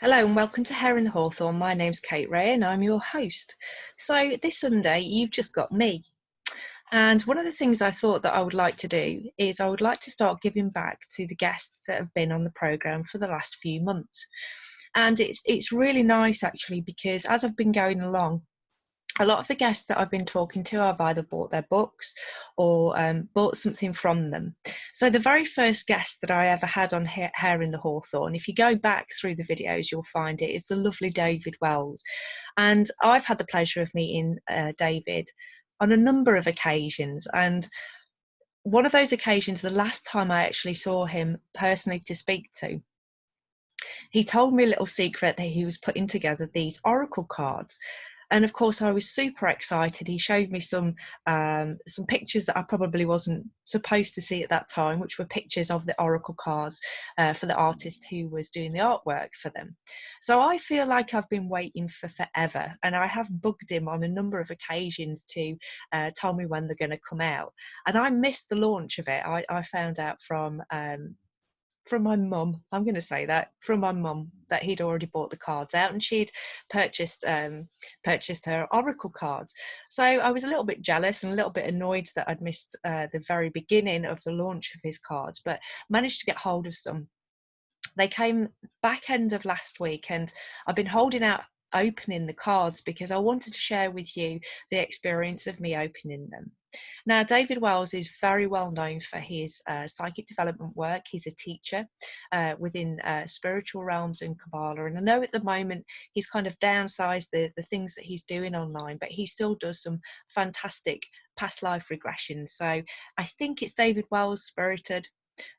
Hello and welcome to Hare and the Hawthorn. My name's Kate Ray and I'm your host. So this Sunday you've just got me. And one of the things I thought that I would like to do is I would like to start giving back to the guests that have been on the programme for the last few months. And it's really nice actually, because as I've been going along, a lot of the guests that I've been talking to, I've either bought their books or bought something from them. So the very first guest that I ever had on Hare in the Hawthorn, if you go back through the videos, you'll find it, is the lovely David Wells. And I've had the pleasure of meeting David on a number of occasions. And one of those occasions, the last time I actually saw him personally to speak to, he told me a little secret that he was putting together these oracle cards. And of course, I was super excited. He showed me some pictures that I probably wasn't supposed to see at that time, which were pictures of the oracle cards for the artist who was doing the artwork for them. So I feel like I've been waiting for forever, and I have bugged him on a number of occasions to tell me when they're going to come out. And I missed the launch of it. I found out from my mum, I'm going to say that, from my mum, that he'd already bought the cards out and she'd purchased her oracle cards. So I was a little bit jealous and a little bit annoyed that I'd missed the very beginning of the launch of his cards, but managed to get hold of some. They came back end of last week, and I've been holding out opening the cards because I wanted to share with you the experience of me opening them. Now, David Wells is very well known for his psychic development work. He's a teacher within spiritual realms and Qabalah. And I know at the moment he's kind of downsized the things that he's doing online, but he still does some fantastic past life regressions. So I think it's David Wells Spirited.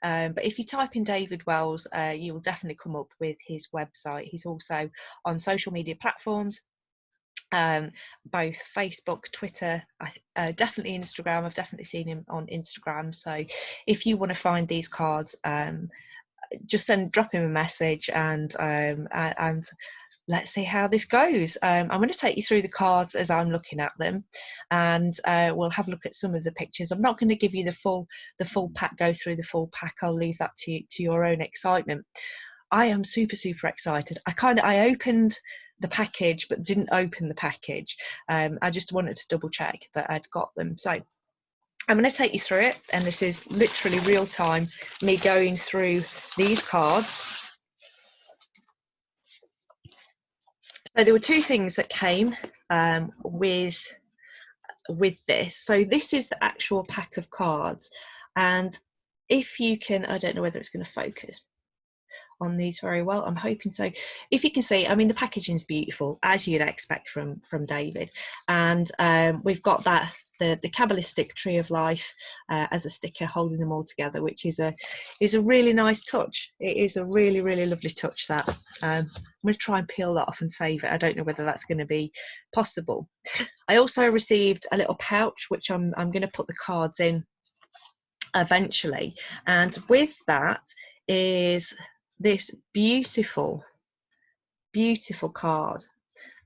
But if you type in David Wells, you will definitely come up with his website. He's also on social media platforms, both Facebook, Twitter, definitely Instagram. I've definitely seen him on Instagram. So if you want to find these cards, just drop him a message and let's see how this goes. I'm going to take you through the cards as I'm looking at them, and we'll have a look at some of the pictures. I'm not going to give you the full pack, go through the full pack. I'll leave that to your own excitement. I am super excited. I opened the package but didn't open the package. I just wanted to double check that I'd got them. So I'm going to take you through it, and this is literally real time, me going through these cards. So there were two things that came with this. So this is the actual pack of cards, and if you can, I don't know whether it's going to focus on these very well. I'm hoping so. If you can see, I mean, the packaging is beautiful, as you'd expect from David, and we've got that the Kabbalistic Tree of Life as a sticker holding them all together, which is a really nice touch. It is a really lovely touch. That I'm going to try and peel that off and save it. I don't know whether that's going to be possible. I also received a little pouch which I'm going to put the cards in eventually, and with that is this beautiful card.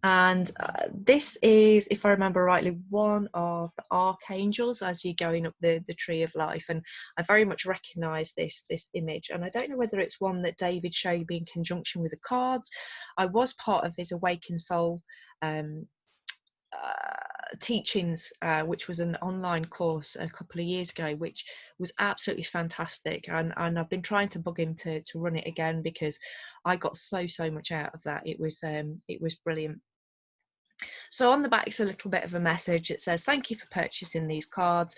And this is, if I remember rightly, one of the archangels as you're going up the Tree of Life, and I very much recognise this image. And I don't know whether it's one that David showed me in conjunction with the cards. I was part of his Awakened Soul teachings, which was an online course a couple of years ago, which was absolutely fantastic, and I've been trying to bug him to run it again because I got so much out of that. It was brilliant. So on the back is a little bit of a message. It says, "Thank you for purchasing these cards.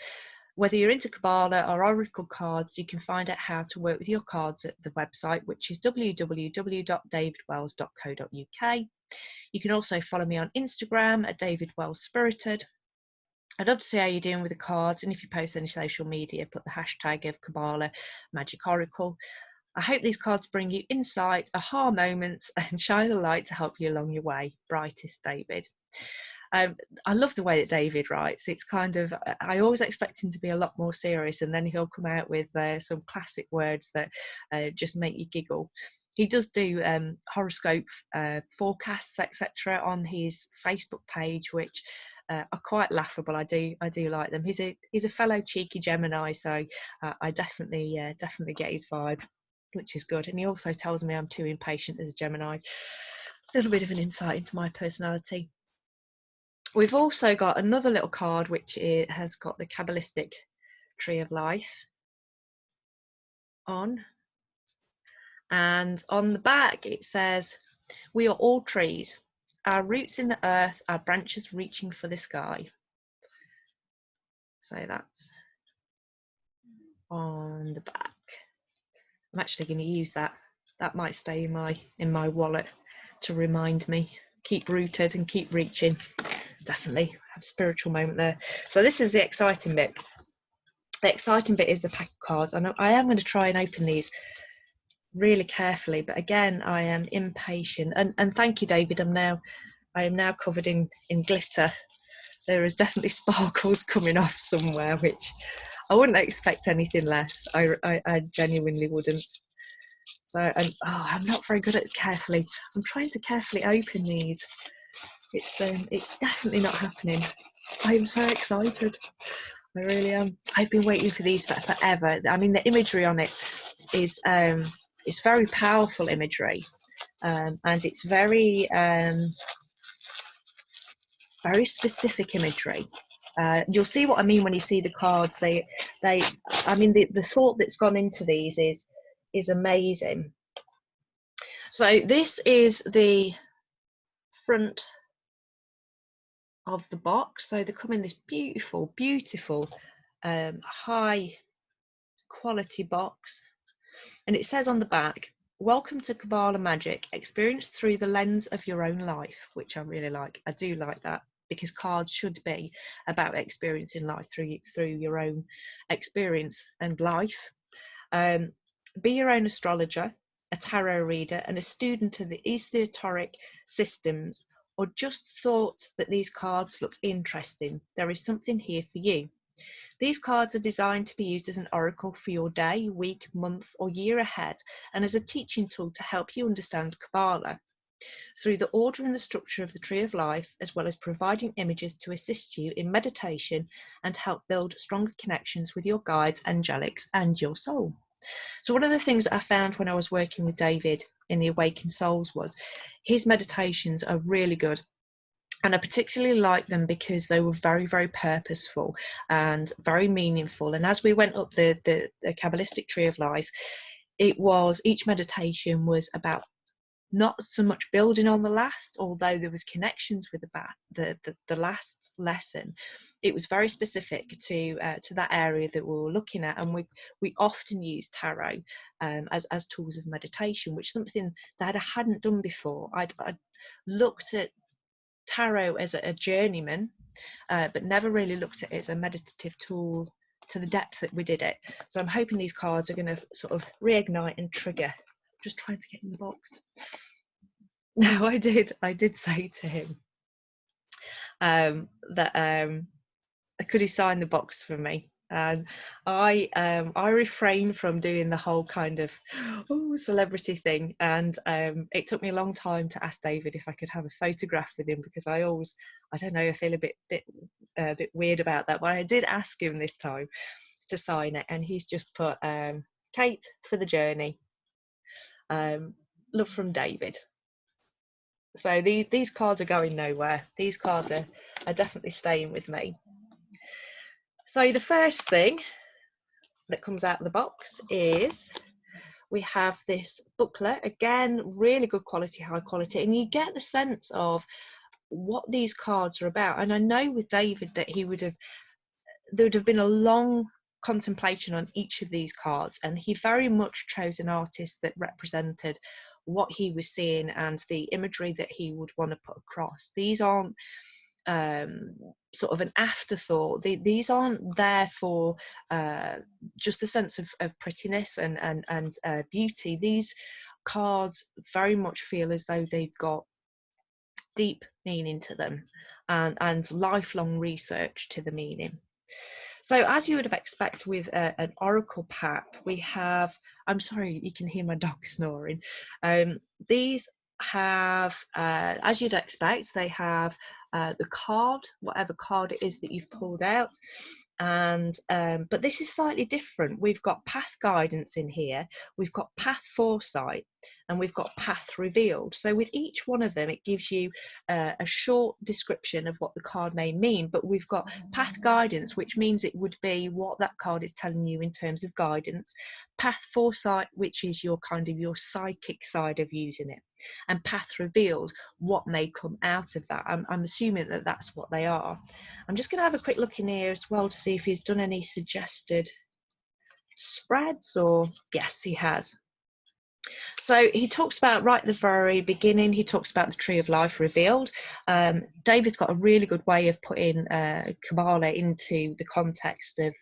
Whether you're into Qabalah or Oracle cards, you can find out how to work with your cards at the website, which is www.davidwells.co.uk. You can also follow me on Instagram at David Wells Spirited. I'd love to see how you're doing with the cards, and if you post any social media, put the hashtag of Qabalah Magic Oracle. I hope these cards bring you insight, aha moments, and shine a light to help you along your way. Brightest, David." I love the way that David writes. It's kind of, I always expect him to be a lot more serious, and then he'll come out with some classic words that just make you giggle. He does do horoscope forecasts, etc., on his Facebook page, which are quite laughable. I do like them. He's a fellow cheeky Gemini, so I definitely get his vibe. which is good. And he also tells me I'm too impatient as a Gemini. A little bit of an insight into my personality. We've also got another little card which has got the Kabbalistic Tree of Life on. And on the back it says, "We are all trees, our roots in the earth, our branches reaching for the sky." So that's on the back. I'm actually going to use that. That might stay in my wallet to remind me. Keep rooted and keep reaching. Definitely have a spiritual moment there. So this is the exciting bit. The exciting bit is the pack of cards. I am going to try and open these really carefully, but again, I am impatient. And thank you, David. I am now covered in glitter. There is definitely sparkles coming off somewhere, which I wouldn't expect anything less. I genuinely wouldn't. So I'm not very good at carefully. I'm trying to carefully open these. It's definitely not happening. I'm so excited. I really am. I've been waiting for these for forever. I mean, the imagery on it is it's very powerful imagery, and it's very very specific imagery. You'll see what I mean when you see the cards. I mean, the thought that's gone into these is amazing. So this is the front of the box. So they come in this beautiful, beautiful, high quality box, and it says on the back, "Welcome to Qabalah Magic, experienced through the lens of your own life," which I really like. I do like that, because cards should be about experiencing life through your own experience and life. Be your own astrologer, a tarot reader, and a student of the esoteric systems, or just thought that these cards looked interesting. There is something here for you. These cards are designed to be used as an oracle for your day, week, month, or year ahead, and as a teaching tool to help you understand Qabalah through the order and the structure of the Tree of Life, as well as providing images to assist you in meditation and help build stronger connections with your guides, angelics, and your soul. So one of the things that I found when I was working with David in the Awakened Souls was his meditations are really good. And I particularly like them because they were very, very purposeful and very meaningful. And as we went up the Kabbalistic Tree of Life, each meditation was about not so much building on the last, although there was connections with the last lesson. It was very specific to that area that we were looking at, and we often use tarot as tools of meditation, which is something that I hadn't done before. I'd looked at tarot as a journeyman, but never really looked at it as a meditative tool to the depth that we did it. So I'm hoping these cards are going to sort of reignite and trigger. Just trying to get in the box. No, I did say to him that could he sign the box for me, and I refrained from doing the whole kind of celebrity thing, and it took me a long time to ask David if I could have a photograph with him, because I don't know, I feel a bit weird about that, but I did ask him this time to sign it, and he's just put Kate for the journey, love from David. So these cards are going nowhere. These cards are definitely staying with me. So the first thing that comes out of the box is we have this booklet. Again, really good quality, high quality, and you get the sense of what these cards are about. And I know with David that there would have been a long contemplation on each of these cards, and he very much chose an artist that represented what he was seeing and the imagery that he would want to put across. These aren't sort of an afterthought. These aren't there for just a sense of prettiness and beauty. These cards very much feel as though they've got deep meaning to them, and lifelong research to the meaning. So as you would have expected with an oracle pack, we have, I'm sorry, you can hear my dog snoring. These have, as you'd expect, they have the card, whatever card it is that you've pulled out. And but this is slightly different. We've got path guidance in here, we've got path foresight, and we've got path revealed. So with each one of them, it gives you a short description of what the card may mean. But we've got path guidance, which means it would be what that card is telling you in terms of guidance. Path foresight, which is your kind of your psychic side of using it, and path revealed, what may come out of that. I'm assuming that that's what they are. I'm just going to have a quick look in here as well to see if he's done any suggested spreads, or yes, he has. So he talks about right at the very beginning, he talks about the tree of life revealed. David's got a really good way of putting Qabalah into the context of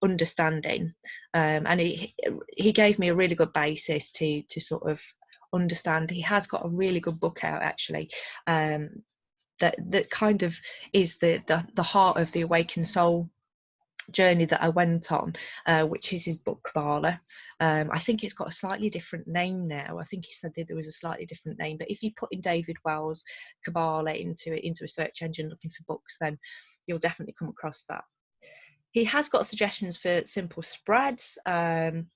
understanding, and he gave me a really good basis to sort of understand. He has got a really good book out actually, that kind of is the heart of the awakened soul journey that I went on, which is his book Qabalah. I think it's got a slightly different name now. I think he said that there was a slightly different name, but if you put in David Wells Qabalah into a search engine looking for books, then you'll definitely come across that. He has got suggestions for simple spreads, and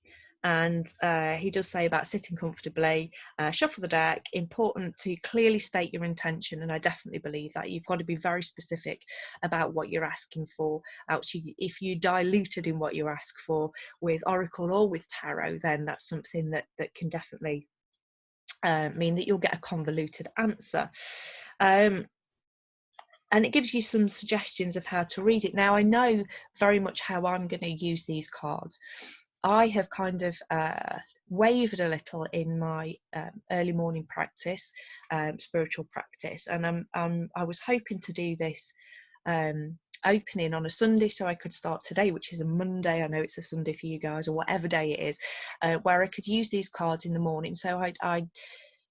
he does say about sitting comfortably, shuffle the deck, important to clearly state your intention, and I definitely believe that. You've got to be very specific about what you're asking for. Actually, if you diluted in what you ask for with Oracle or with Tarot, then that's something that can definitely mean that you'll get a convoluted answer. And it gives you some suggestions of how to read it. Now, I know very much how I'm going to use these cards. I have kind of wavered a little in my early morning practice, spiritual practice, and I was hoping to do this opening on a Sunday, so I could start today, which is a Monday. I know it's a Sunday for you guys, or whatever day it is, where I could use these cards in the morning. So I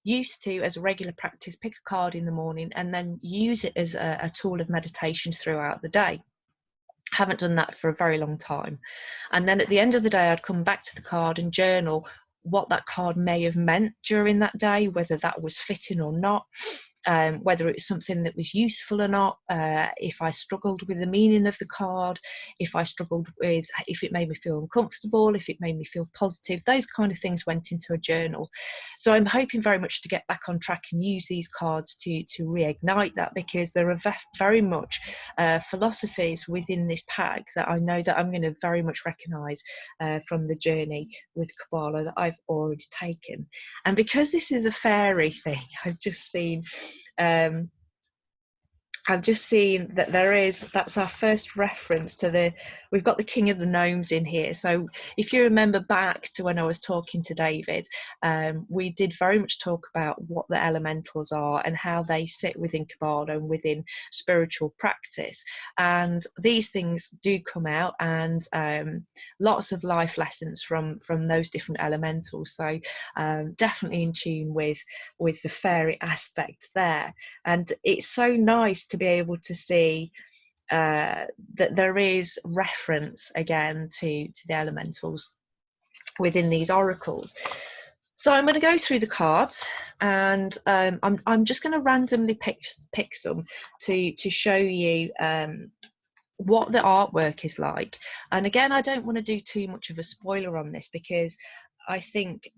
used to, as a regular practice, pick a card in the morning and then use it as a tool of meditation throughout the day. Haven't done that for a very long time. And then at the end of the day, I'd come back to the card and journal what that card may have meant during that day, whether that was fitting or not, whether it was something that was useful or not, if I struggled with the meaning of the card, if I struggled with, if it made me feel uncomfortable, if it made me feel positive. Those kind of things went into a journal. So I'm hoping very much to get back on track and use these cards to reignite that, because there are very much philosophies within this pack that I know that I'm going to very much recognise from the journey with Qabalah that I've already taken. And because this is a fairy thing, I've just seen that that's our first reference to we've got the King of the Gnomes in here. So if you remember back to when I was talking to David, we did very much talk about what the elementals are and how they sit within Qabalah and within spiritual practice. And these things do come out, and lots of life lessons from those different elementals. So definitely in tune with the fairy aspect there. And it's so nice to be able to see that there is reference again to the elementals within these oracles. So I'm going to go through the cards, and I'm just going to randomly pick some to show you what the artwork is like. And again, I don't want to do too much of a spoiler on this, because I think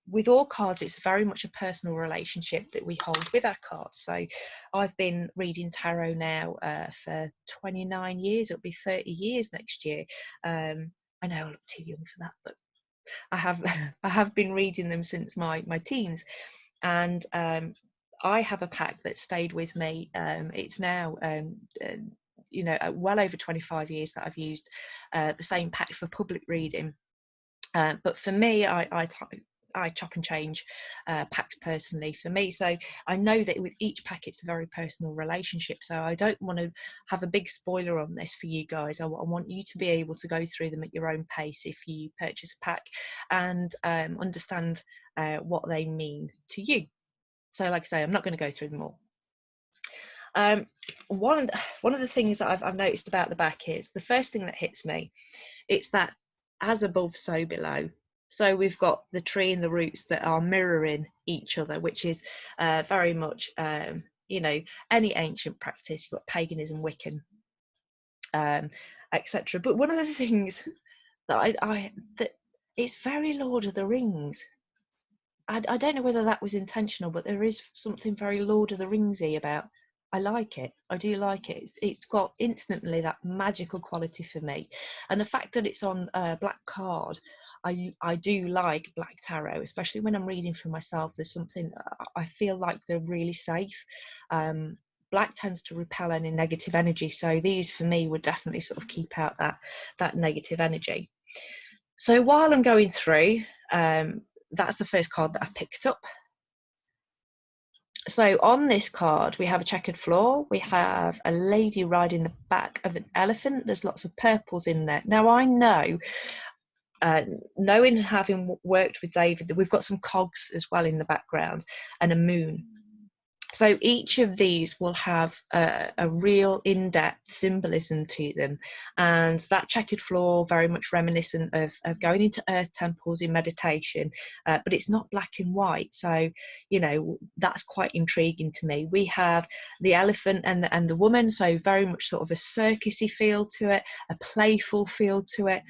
with all cards, it's very much a personal relationship that we hold with our cards. So I've been reading tarot now for 29 years. It'll be 30 years next year. I know I look too young for that, but I have been reading them since my teens. And I have a pack that stayed with me. It's now well over 25 years that I've used the same pack for public reading. But for me, I chop and change packs personally for me. So I know that with each pack, it's a very personal relationship. So I don't want to have a big spoiler on this for you guys. I want you to be able to go through them at your own pace if you purchase a pack, and understand what they mean to you. So like I say, I'm not going to go through them all. One of the things that I've noticed about the back is, the first thing that hits me, it's that as above, so below. So we've got the tree and the roots that are mirroring each other, which is very much, any ancient practice. You've got paganism, Wiccan, etc. But one of the things that that it's very Lord of the Rings. I don't know whether that was intentional, but there is something very Lord of the Ringsy about. I like it. I do like it. It's got instantly that magical quality for me, and the fact that it's on a black card, I do like black tarot, especially when I'm reading for myself. There's something I feel like they're really safe. Black tends to repel any negative energy, so these for me would definitely sort of keep out that negative energy. So while I'm going through, that's the first card that I picked up. So on this card, we have a checkered floor. We have a lady riding the back of an elephant. There's lots of purples in there. Now I know, knowing and having worked with David, that we've got some cogs as well in the background and a moon. So each of these will have a real in-depth symbolism to them, and that checkered floor very much reminiscent of going into earth temples in meditation, but it's not black and white, so you know that's quite intriguing to me. We have the elephant and the woman, so very much sort of a circusy feel to it, a playful feel to it.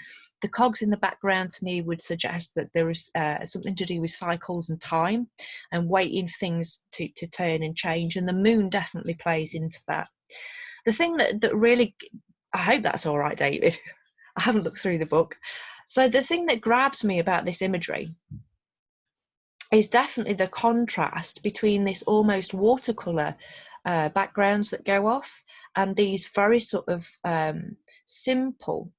The cogs in the background to me would suggest that there is something to do with cycles and time and waiting for things to turn and change. And the moon definitely plays into that. The thing that really, I hope that's all right, David. I haven't looked through the book. So the thing that grabs me about this imagery is definitely the contrast between this almost watercolor backgrounds that go off and these very sort of simple,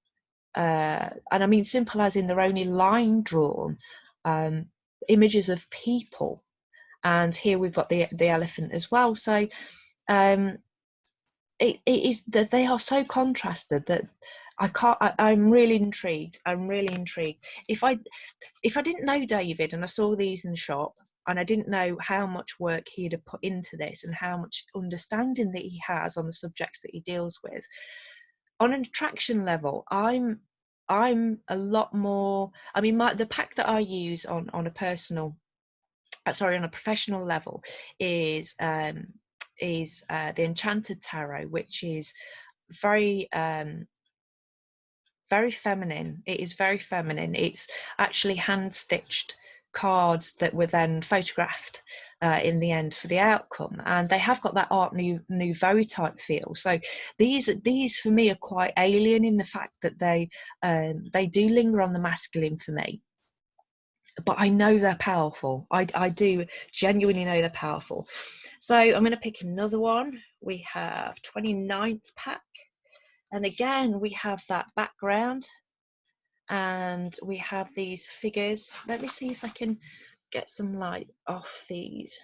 and I mean simple as in they're only line drawn, images of people. And here we've got the elephant as well. So it is that they are so contrasted that I'm really intrigued. I'm really intrigued. If I didn't know David and I saw these in the shop and I didn't know how much work he'd have put into this and how much understanding that he has on the subjects that he deals with, on an attraction level, I'm a lot more. I mean, the pack that I use on a personal, on a professional level is the Enchanted Tarot, which is very very feminine. It is very feminine. It's actually hand stitched cards that were then photographed in the end for the outcome, and they have got that art nouveau type feel. So these for me are quite alien in the fact that they do linger on the masculine for me, but I know they're powerful. I do genuinely know they're powerful. So I'm going to pick another one. We have 29th pack, and again we have that background and we have these figures. Let me see if I can get some light off these.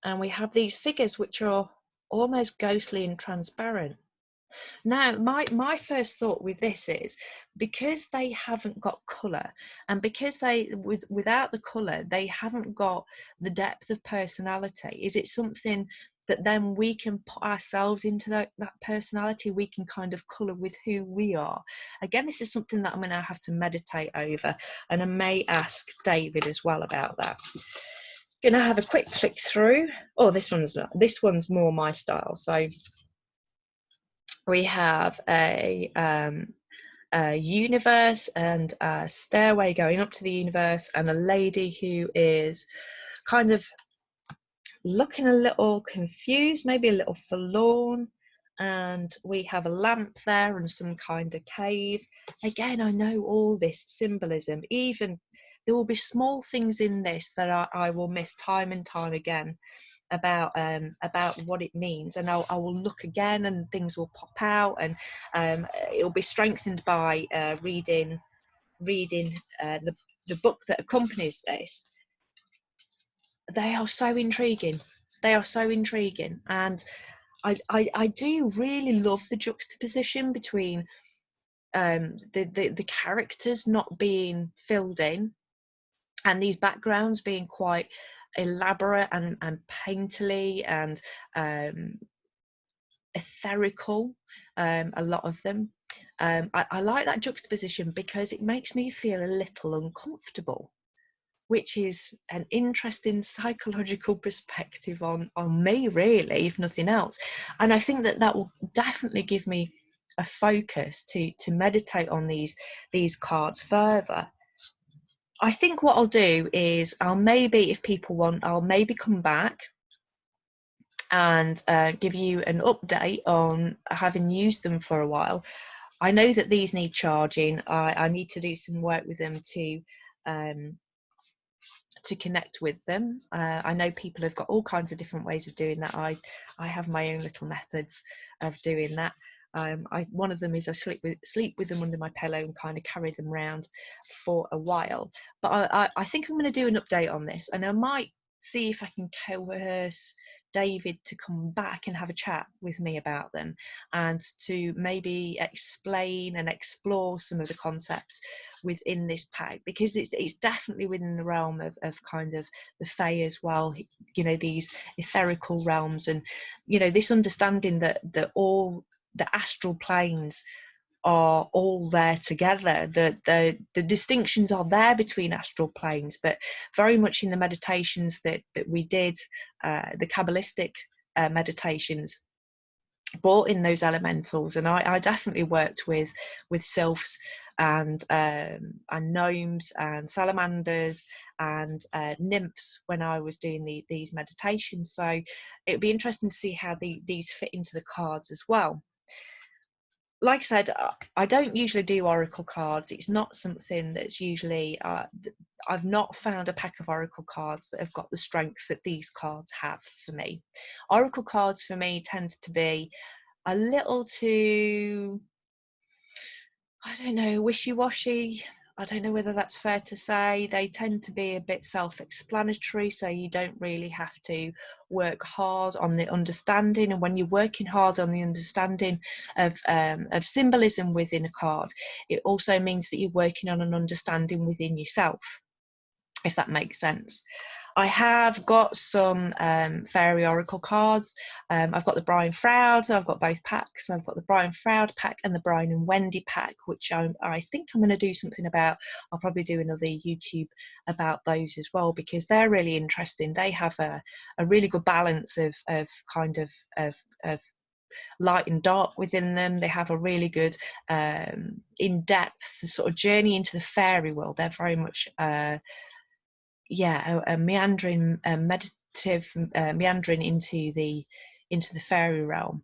And we have these figures which are almost ghostly and transparent. Now, my first thought with this is, because they haven't got colour, and because without the colour, they haven't got the depth of personality, is it something that then we can put ourselves into that personality? We can kind of colour with who we are. Again, this is something that I'm going to have to meditate over, and I may ask David as well about that. Going to have a quick click through. Oh, this one's more my style. So we have a universe and a stairway going up to the universe, and a lady who is kind of looking a little confused, maybe a little forlorn, and we have a lamp there and some kind of cave. Again, I know all this symbolism. Even there will be small things in this that I will miss time and time again about what it means, and I will look again and things will pop out, and it will be strengthened by reading the book that accompanies this. They are so intriguing. They are so intriguing, and I do really love the juxtaposition between the characters not being filled in and these backgrounds being quite elaborate and painterly and etherical, a lot of them. I like that juxtaposition because it makes me feel a little uncomfortable, which is an interesting psychological perspective on me, really, if nothing else. And I think that will definitely give me a focus to meditate on these cards further. I think what I'll do is I'll maybe, if people want, I'll maybe come back and give you an update on having used them for a while. I know that these need charging. I need to do some work with them to connect with them. I know people have got all kinds of different ways of doing that. I have my own little methods of doing that. One of them is I sleep with them under my pillow and kind of carry them around for a while. But I think I'm going to do an update on this, and I might see if I can coerce David to come back and have a chat with me about them, and to maybe explain and explore some of the concepts within this pack, because it's definitely within the realm of kind of the Fae as well, you know, these etherical realms, and you know, this understanding that all the astral planes are all there together. The distinctions are there between astral planes, but very much in the meditations that we did, the Kabbalistic meditations, brought in those elementals. And I definitely worked with sylphs and gnomes and salamanders and nymphs when I was doing these meditations. So it would be interesting to see how these fit into the cards as well. Like I said, I don't usually do oracle cards. It's not something that's usually, I've not found a pack of oracle cards that have got the strength that these cards have for me. Oracle cards for me tend to be a little too, I don't know, wishy-washy. I don't know whether that's fair to say. They tend to be a bit self-explanatory, so you don't really have to work hard on the understanding. And when you're working hard on the understanding of symbolism within a card, it also means that you're working on an understanding within yourself, if that makes sense. I have got some fairy oracle cards. I've got the Brian Froud, so I've got both packs. I've got the Brian Froud pack and the Brian and Wendy pack, which I think I'm going to do something about. I'll probably do another YouTube about those as well, because they're really interesting. They have a really good balance of kind of light and dark within them. They have a really good in-depth sort of journey into the fairy world. They're very much a meandering, meditative meandering into the fairy realm.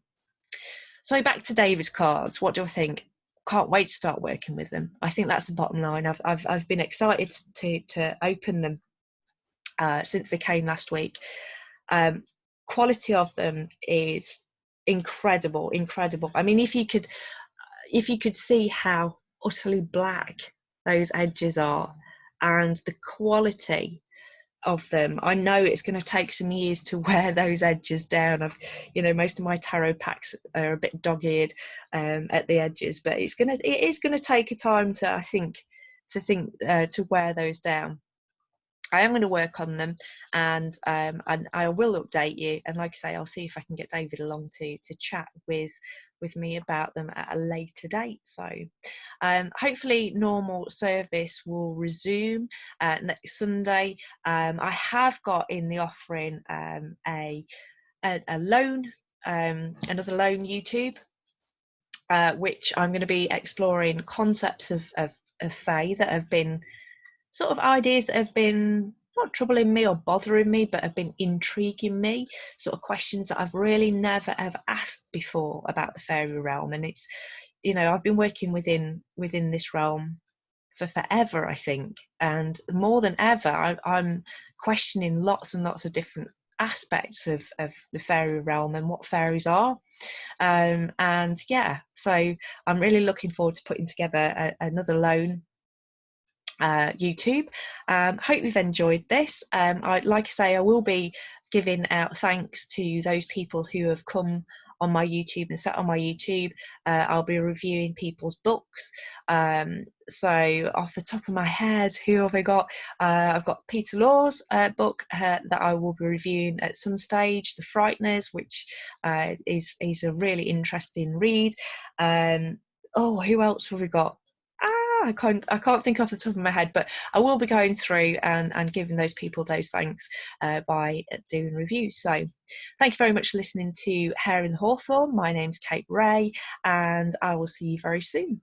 So back to David's cards. What do I think? Can't wait to start working with them. I think that's the bottom line. I've been excited to open them since they came last week. Quality of them is incredible. I mean, if you could see how utterly black those edges are, and the quality of them, I know it's going to take some years to wear those edges down. Most of my tarot packs are a bit dog-eared at the edges, but it is going to take a time to wear those down. I am going to work on them, and I will update you. And like I say, I'll see if I can get David along to chat with me about them at a later date. So hopefully normal service will resume next Sunday. I have got in the offering a loan, another loan YouTube, which I'm going to be exploring concepts of Fae that have been sort of ideas that have been not troubling me or bothering me, but have been intriguing me, sort of questions that I've really never ever asked before about the fairy realm. And it's, I've been working within this realm for forever, I think, and more than ever I'm questioning lots and lots of different aspects of the fairy realm and what fairies are. So I'm really looking forward to putting together another loan YouTube. Hope you've enjoyed this. Like I say, I will be giving out thanks to those people who have come on my YouTube and sat on my YouTube. I'll be reviewing people's books. So off the top of my head, who have I got? I've got Peter Law's book that I will be reviewing at some stage, The Frighteners, which is a really interesting read. Who else have we got? I can't think off the top of my head, but I will be going through and giving those people those thanks by doing reviews. So thank you very much for listening to Hair in the Hawthorn. My name's Kate Ray, and I will see you very soon.